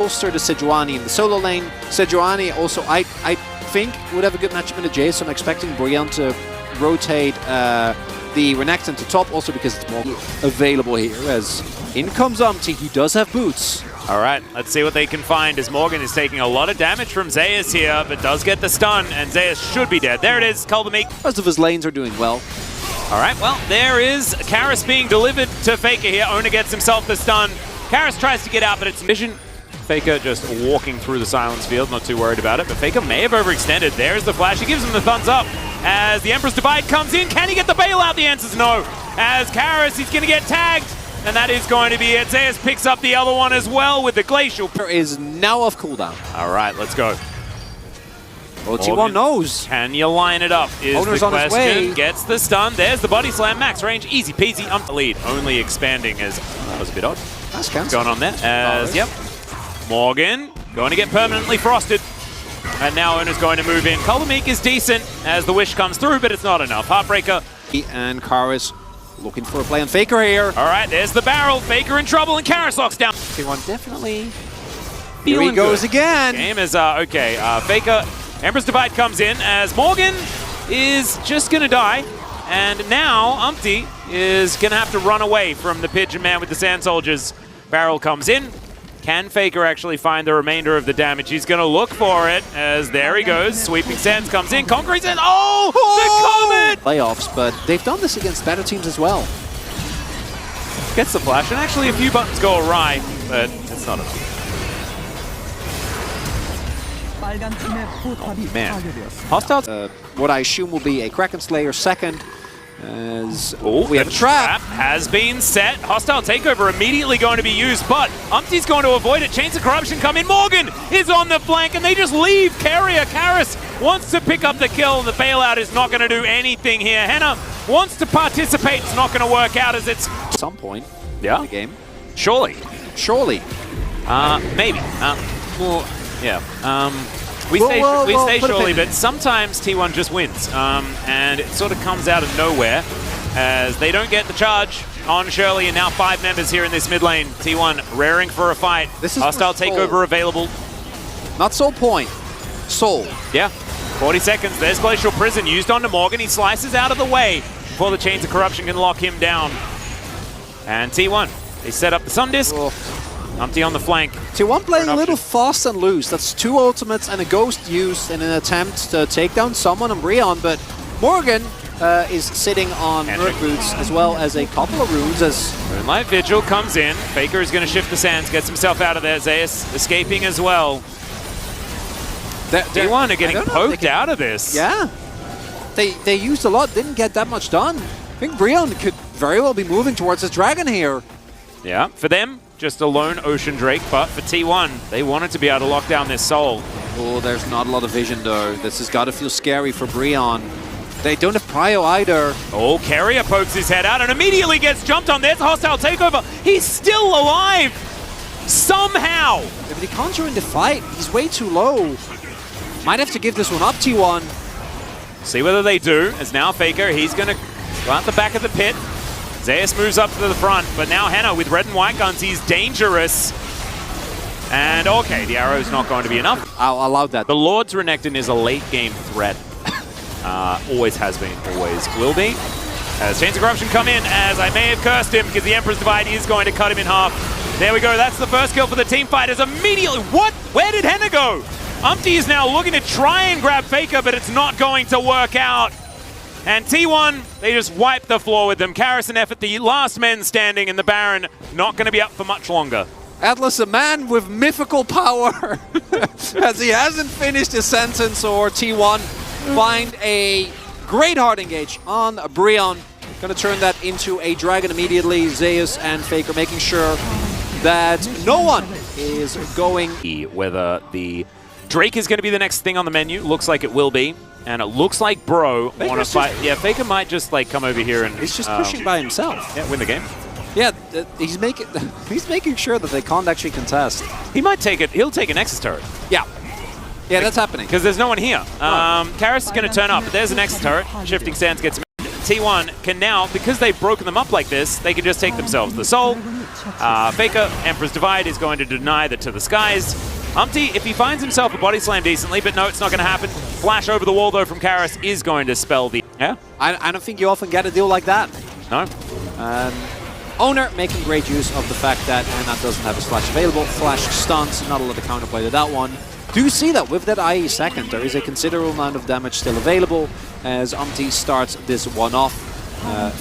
bolster to Sejuani in the solo lane. Sejuani also, I think, would have a good matchup in the Jace, so I'm expecting Brion to rotate the Renekton to top, also because it's more available here, as in comes Umpty. He does have boots. All right, let's see what they can find, as Morgan is taking a lot of damage from Zeus here, but does get the stun, and Zeus should be dead. There it is, Kuldameek. Most of his lanes are doing well. All right, well, there is Karras being delivered to Faker here. Oner gets himself the stun. Karras tries to get out, but it's Vision. Faker just walking through the silence field, not too worried about it, but Faker may have overextended. There's the flash. He gives him the thumbs up as the Emperor's Divide comes in. Can he get the bailout? The answer's no. As Karras, he's going to get tagged, and that is going to be it. Zeus picks up the other one as well with the Glacial. Is now off cooldown. All right, let's go. Well, T1 knows. Can you line it up is Oner's the on his question. way. Gets the stun. There's the body slam. Max range. Easy peasy. The lead. Only expanding as... that was a bit odd. That's going on there. As, yep. Morgan going to get permanently frosted. And now Oner's going to move in. Kuldameek is decent as the wish comes through, but it's not enough. Heartbreaker. And Karras looking for a play on Faker here. All right, there's the barrel. Faker in trouble, and Karras locks down. T1 definitely... Here he goes again. Game is, okay. Faker, Emperor's Divide comes in as Morgan is just going to die. And now Umpty is going to have to run away from the Pigeon Man with the Sand Soldiers. Barrel comes in. Can Faker actually find the remainder of the damage? He's going to look for it as there he goes. Sweeping Sands comes in. Conquering Sands. Oh! The Comet! Playoffs, but they've done this against better teams as well. Gets the flash, and actually a few buttons go awry, but it's not enough. Man. Hostile. What I assume will be a Kraken Slayer second. As we have a trap. Has been set. Hostile takeover immediately going to be used, but Umpty's going to avoid it. Chains of Corruption come in. Morgan is on the flank, and they just leave. Carrier Karras wants to pick up the kill. The bailout is not going to do anything here. Henna wants to participate. It's not going to work out as it's... At some point in the game. Surely. Surely. Maybe. Well, yeah. We say surely, but sometimes T1 just wins, and it sort of comes out of nowhere as they don't get the charge on Shirley, and now 5 members here in this mid lane. T1 raring for a fight. This is Hostile takeover available. Not Soul Point. Soul. Yeah. 40 seconds. There's Glacial Prison used onto Morgan. He slices out of the way before the Chains of Corruption can lock him down. And T1, they set up the Sun Disc. Umpty on the flank. T1 playing a little fast and loose. That's 2 ultimates and a Ghost used in an attempt to take down someone on Brion, but Morgan is sitting on Earth Boots as well as a couple of runes as... Moonlight Vigil comes in. Faker is going to shift the sands, gets himself out of there. Zeus escaping as well. T1 are getting poked out of this. Yeah. They used a lot, didn't get that much done. I think Brion could very well be moving towards his dragon here. Yeah, for them, just a lone Ocean Drake, but for T1, they wanted to be able to lock down their soul. Oh, there's not a lot of vision though. This has got to feel scary for Brion. They don't have prio either. Oh, Carrier pokes his head out and immediately gets jumped on. There's a hostile takeover. He's still alive! Somehow! If he can't join the fight, he's way too low. Might have to give this one up, T1. See whether they do, as now Faker, he's going to go out the back of the pit. Zeus moves up to the front, but now Henna with red and white guns, he's dangerous. And okay, the arrow's not going to be enough. I'll allow that. The Lord's Renekton is a late game threat. Always has been, always will be. As Chains of Corruption come in, as I may have cursed him because the Emperor's Divide is going to cut him in half. There we go, that's the first kill for the team fighters immediately. What? Where did Henna go? Umpty is now looking to try and grab Faker, but it's not going to work out. And T1, they just wipe the floor with them. Karras and Effort, the last men standing in the Baron, not going to be up for much longer. Atlas, a man with mythical power, as he hasn't finished his sentence, or T1 find a great hard engage on Brion. Going to turn that into a dragon immediately. Zeus and Faker making sure that no one is going... Whether the Drake is going to be the next thing on the menu, looks like it will be. And it looks like Bro want to fight. Yeah, Faker might just like come over here and... He's just pushing by himself. Yeah, win the game. Yeah, he's making sure that they can't actually contest. He might take it. He'll take a Nexus turret. Yeah. Yeah, that's happening. Because there's no one here. Karras is going to turn up, but there's a Nexus turret. Shifting Sands gets him. T1 can now, because they've broken them up like this, they can just take themselves the soul. Faker, Emperor's Divide is going to deny that to the skies. Umpty, if he finds himself a body slam decently, but no, it's not going to happen. Flash over the wall, though, from Karis is going to spell the... Yeah? I don't think you often get a deal like that. No. Owner making great use of the fact that Anna doesn't have his flash available. Flash stuns, not a lot of counterplay to that one. Do you see that with that IE second, there is a considerable amount of damage still available as Umpty starts this one off.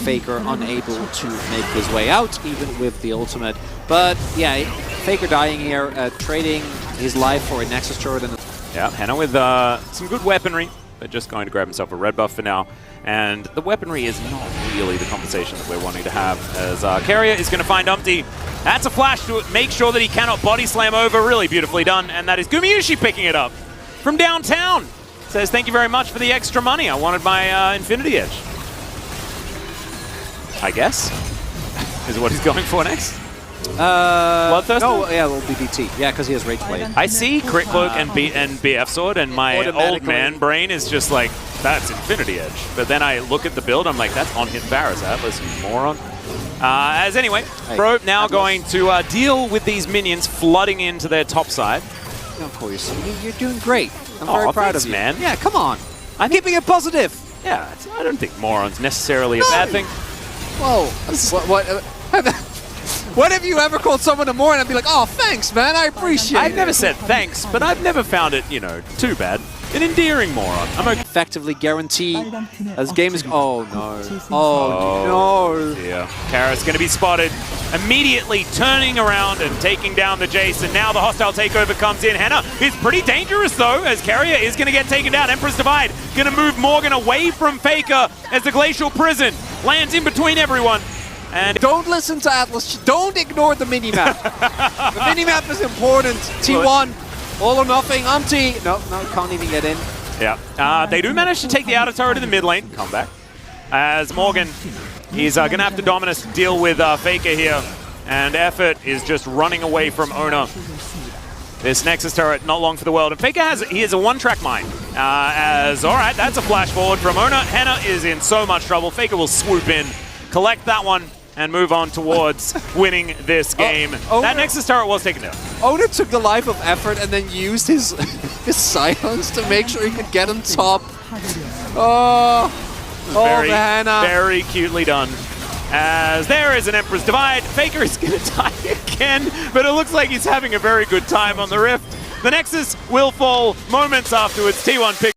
Faker unable to make his way out, even with the ultimate. But yeah, Faker dying here, trading his life for a Nexus turret. And yeah, Henna with some good weaponry, but just going to grab himself a red buff for now. And the weaponry is not really the compensation that we're wanting to have, as Keria is going to find Umpty. That's a flash to make sure that he cannot body slam over. Really beautifully done. And that is Gumayusi picking it up from downtown. Says, thank you very much for the extra money. I wanted my Infinity Edge. I guess. Is what he's going for next. Bloodthirster? No, yeah, it will be BT. Yeah, because he has Rage Blade. I see Crit Cloak and BF Sword, and my old man brain is just like, that's Infinity Edge. But then I look at the build, I'm like, that's on-hit Varus Atlas, you moron. As anyway, Bro now going to deal with these minions flooding into their top side. Of course, you're doing great. I'm very proud of you, man. Yeah, come on. I'm keeping it positive. Yeah, I don't think moron's necessarily a bad thing. Whoa. When have you ever called someone a moron and be like, oh, thanks, man, I appreciate it. I've never said thanks, but I've never found it, you know, too bad. An endearing moron. I'm okay. Effectively guarantee as game is... Oh, no. Oh, no. Yeah. Karis going to be spotted, immediately turning around and taking down the Jace, and now the hostile takeover comes in. Henna is pretty dangerous, though, as Keria is going to get taken down. Emperor's Divide going to move Morgan away from Faker as the Glacial Prison lands in between everyone. And don't listen to Atlas. Don't ignore the minimap. The minimap is important. T1, all or nothing. Umpty. No, can't even get in. Yeah. They do manage to take the outer turret in the mid lane. Come back. As Morgan, he's going to have to Dominus deal with Faker here. And Effort is just running away from Ona. This Nexus turret, not long for the world. And Faker has a one-track mind. Alright, that's a flash forward from Ona. Henna is in so much trouble. Faker will swoop in, collect that one, and move on towards winning this game. That Nexus turret was taken down. Ona took the life of Effort and then used his silence to make sure he could get on top. Very, Hannah. Very cutely done. As there is an Emperor's Divide. Faker is going to die again, but it looks like he's having a very good time on the Rift. The Nexus will fall moments afterwards. T1 picks